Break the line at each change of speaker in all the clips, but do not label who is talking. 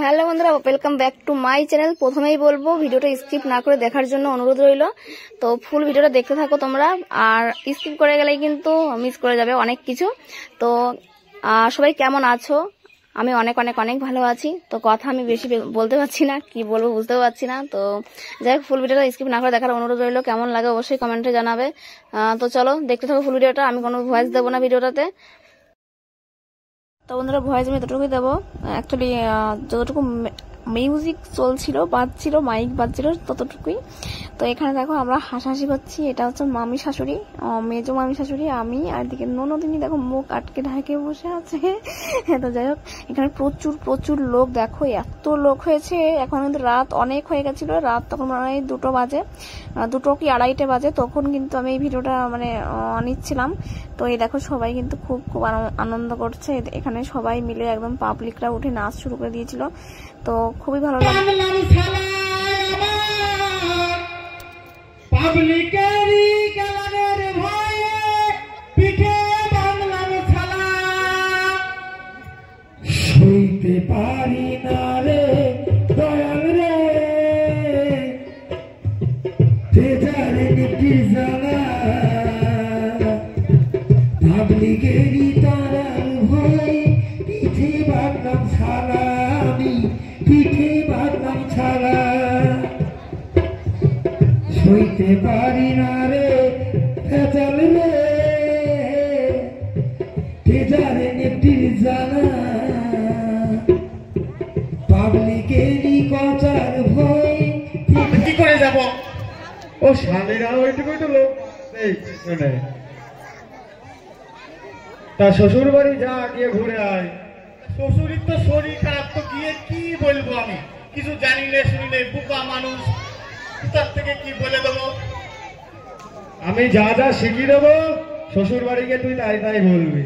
Hello বন্ধুরা, welcome back to my channel. প্রথমেই বলবো ভিডিওটা স্কিপ না করে দেখার জন্য অনুরোধ রইল। তো ফুল ভিডিওটা দেখতে থাকো তোমরা, আর স্কিপ করে গেলেই কিন্তু মিস করে যাবে অনেক কিছু। তো সবাই কেমন আছো? আমি অনেক অনেক অনেক ভালো আছি। তো কথা আমি বেশি বলতে পারছি না, কি বলবো বুঝতেও পারছি না। তো যাই হোক, ফুল ভিডিওটা স্কিপ না করে দেখার অনুরোধ রইল। কেমন লাগে অবশ্যই কমেন্টে জানাবে। তো চলো দেখতে থাকো ফুল ভিডিওটা। আমি কোনো ভয়েস দেবো না ভিডিওটাতে। তো বন্ধুরা, ভয়েস আমি এতটুকুই দেবো। অ্যাকচুয়ালি যতটুকু মিউজিক চলছিল, বাজছিল, মাইক বাজছিল ততটুকুই। তো এখানে দেখো আমরা হাসাহাসি পাচ্ছি। এটা হচ্ছে মামি শাশুড়ি, মেজো মামি শাশুড়ি, আমি, আর দিকে ননদিনী দেখো মুখ আটকে ঢাকে বসে আছে। তো যাই হোক, এখানে প্রচুর প্রচুর লোক, দেখো এত লোক হয়েছে। এখন কিন্তু রাত অনেক হয়ে গেছিল, রাত তখন মনে হয় 2টো বাজে, 2টো কি 2:30 বাজে। তখন কিন্তু আমি এই ভিডিওটা নিচ্ছিলাম। তো এই দেখো সবাই কিন্তু খুব খুব আনন্দ করছে এখানে। সবাই মিলে একদম পাবলিকরা উঠে নাচ শুরু করে দিয়েছিল। তো খুবই ভালো লাগে।
পারি না রে দয়াল রে, পাবলিকেরই তারার ভয় পিঠে বাঁধলাম ছাড়া, আমি পিঠে বাঁধলাম ছাড়া। সইতে পারি না রে ফেচাল রে, তেজারে নেটির জানা, পাবলিকেরই কচার ভয়।
আমি কি করে যাব? ও স্বামীরা ওইটুকুই তো লোক নেই। তা শ্বশুর বাড়ি যা, গিয়ে ঘুরে আয়। শ্বশুরের তো শরীর খারাপ, তো গিয়ে কি বলবো? আমি কিছু জানি না, শুনি নেই, বোকা মানুষ। তার থেকে কি বলে দেবো? আমি যা যা শিখিয়ে দেবো, শ্বশুর বাড়ি গিয়ে তুই তাই তাই বলবি।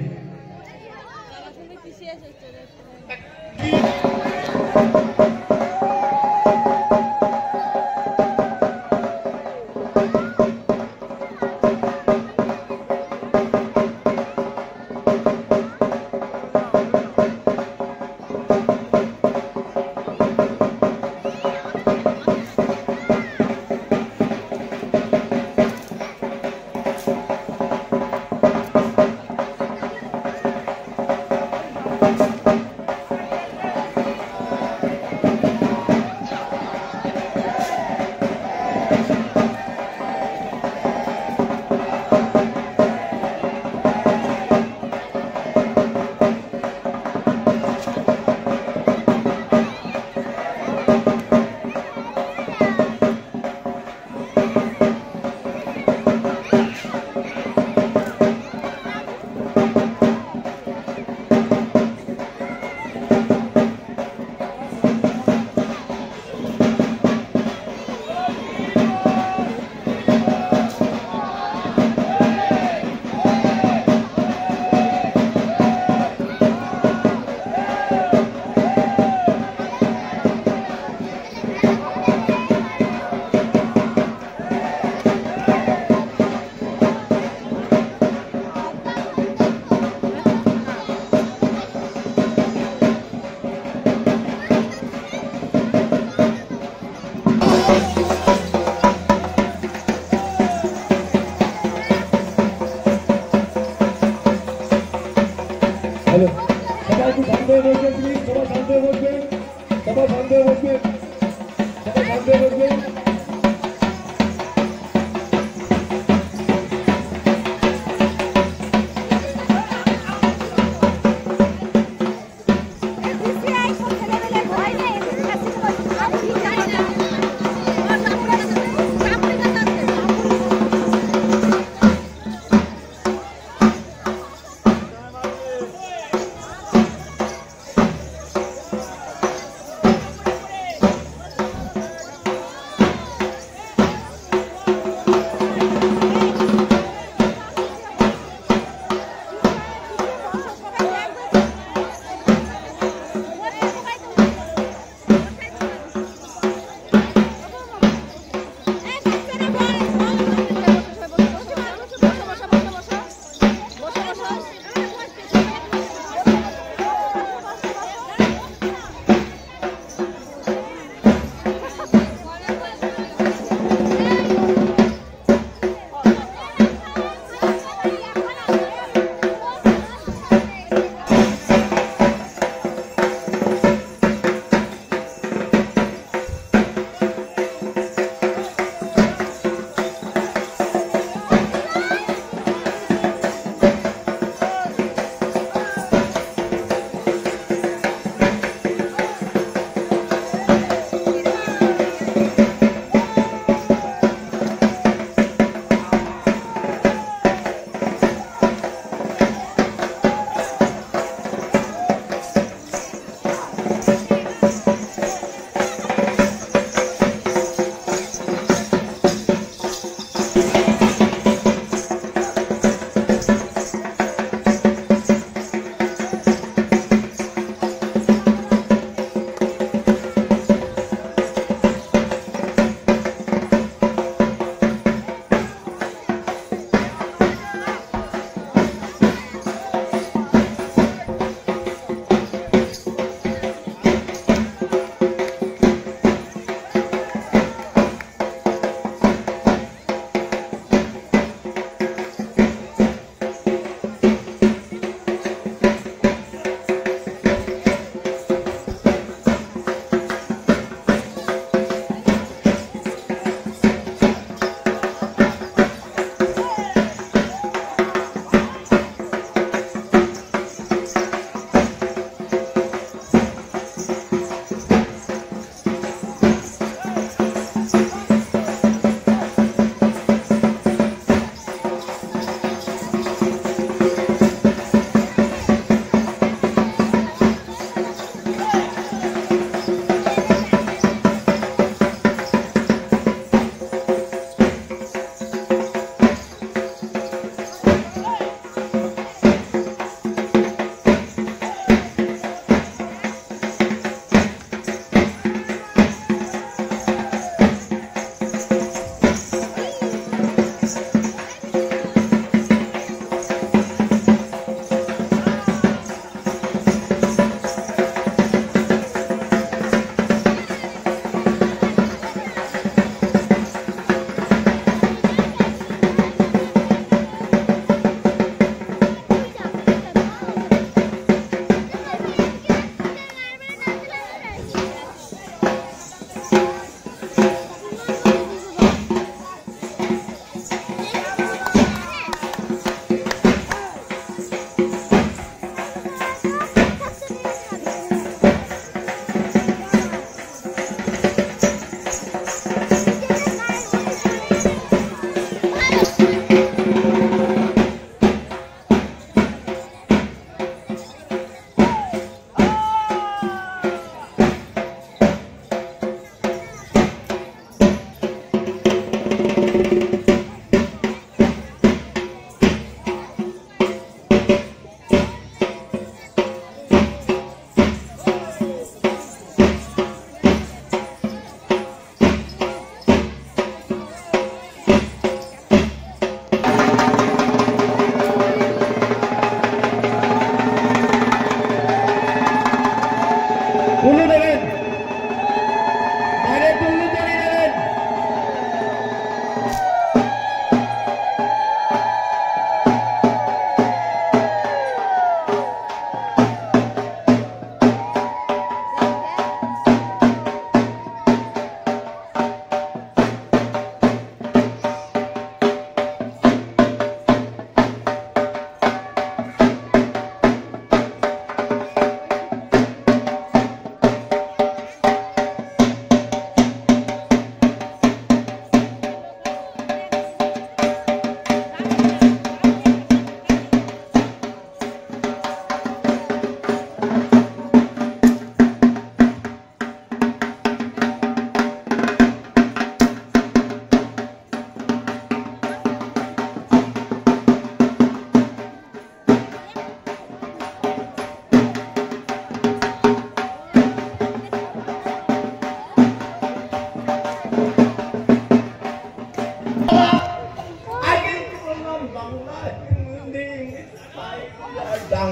সবাই একটু শান্ত হয়ে বসবেন, প্লিজ সবাই শান্ত হয়ে বসবেন, সবাই শান্ত হয়ে বসবেন, সবাই শান্ত হয়ে বসবেন।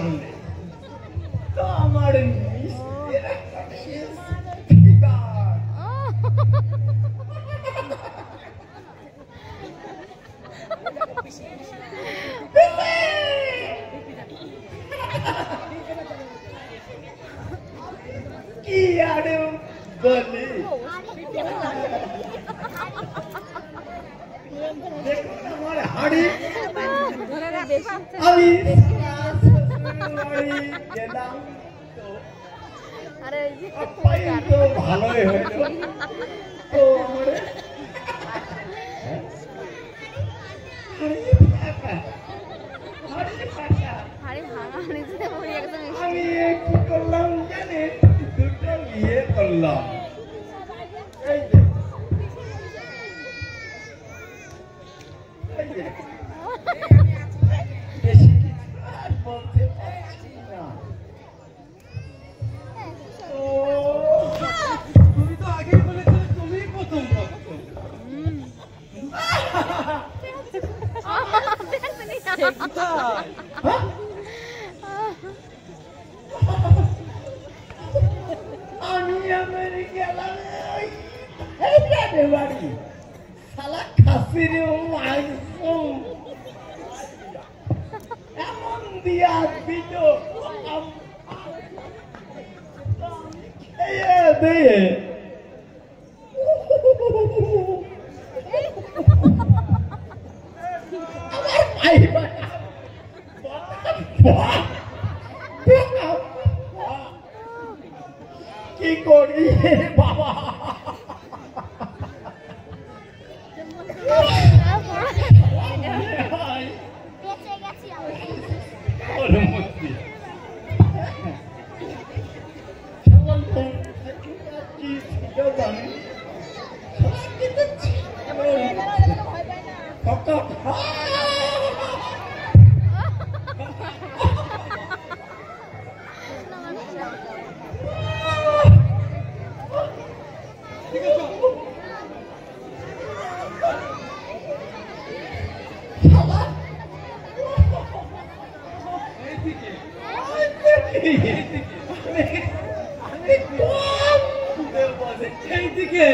আসলে তো আমার মিষ্টির একটা শেষ ফিগার। কি আরে বলি দেখুন আমার হাড়ি আমি গেলাম তো আপ্যায়ন তো ভালোই হইল তো আমার আমি কি করলাম জানে দুটো বিয়ে করলাম এই যে বেশি কিছু আর বলতে পারছি না তুমি তো আগে বলেছিলে তুমি প্রথম ভক্ত আমি গেলাম বাড়ি শালা খাসির মাংস এমন দিয়া দিল খেয়ে দিয়ে কি করি বাবা এইদিকে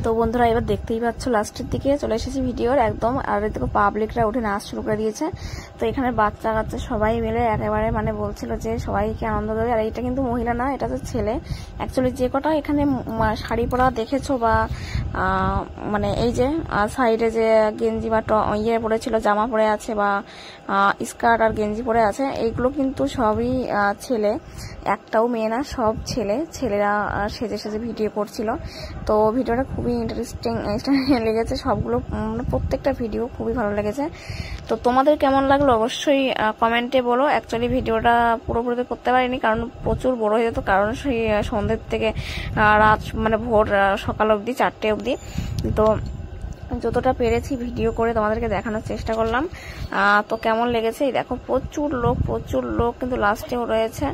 তো বন্ধুরা এবার দেখতেই পাচ্ছ লাস্টের দিকে চলে এসেছি ভিডিওর একদম, আর দেখো পাবলিকরা উঠে নাচ শুরু করে দিয়েছে। তো এখানে বাচ্চা কাচ্চা সবাই মিলে একেবারে মানে বলছিল যে সবাইকে আনন্দ দেবে। আর এটা কিন্তু মহিলা না, এটা তো ছেলে। অ্যাকচুয়ালি যে কটা এখানে শাড়ি পরা দেখেছো বা মানে এই যে সাইডে যে গেঞ্জি বা ইয়ে পরেছিল, জামা পরে আছে বা স্কার্ট আর গেঞ্জি পরে আছে, এইগুলো কিন্তু সবই ছেলে, একটাও মেয়ে না, সব ছেলেরা সেজে সেজে ভিডিও করছিল। তো ভিডিওটা খুবই ইন্টারেস্টিং লেগেছে, সবগুলো মানে প্রত্যেকটা ভিডিও খুবই ভালো লেগেছে। তো তোমাদের কেমন লাগলো অবশ্যই কমেন্টে বলো। অ্যাকচুয়ালি ভিডিওটা পুরোপুরি করতে পারিনি কারণ প্রচুর বড় হয়ে যেত, কারণ সেই সন্ধ্যের থেকে রাত মানে ভোর সকাল অবধি 4টে অবধি। তো যতটা পেরেছি ভিডিও করে তোমাদেরকে দেখানোর চেষ্টা করলাম। তো কেমন লেগেছে দেখো, প্রচুর লোক কিন্তু লাস্টেও রয়েছে।